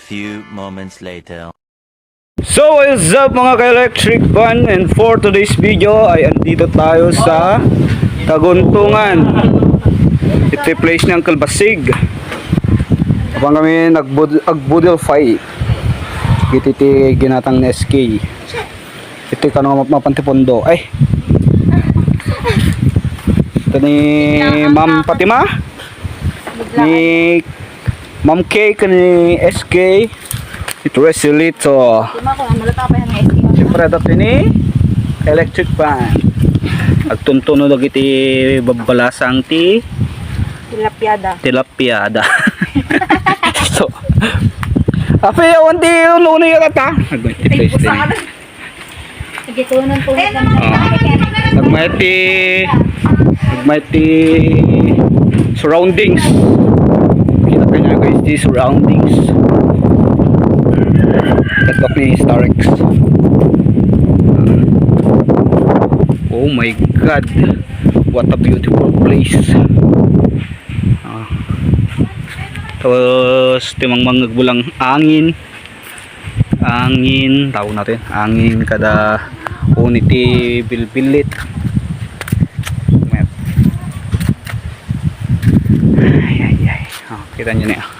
few moments later. So what's up mga ka-electric van, and for today's video ay andito tayo sa Taguntungan. Ito yung place ng Kalbasig. Kapag kami nagbudil fight, iti ginatang na SK. Ito yung kanong mapantipondo. Ay, ito ni Ma'am Fatima, ni Ma'am K, ni SK. Ito Resilito. Siyempre ito ni electric fan. Agtuntuno lagi iti babalasang ti Tilapiada. So, ape yawan ti uno yung kata. Nagmati surroundings. Kita kanya guys di surroundings. Katok ni Starex. Oh my god, what a beautiful place. Tapos timang bulang angin tawag natin, angin kada unity bilbilit. Ay. Kita nyo na.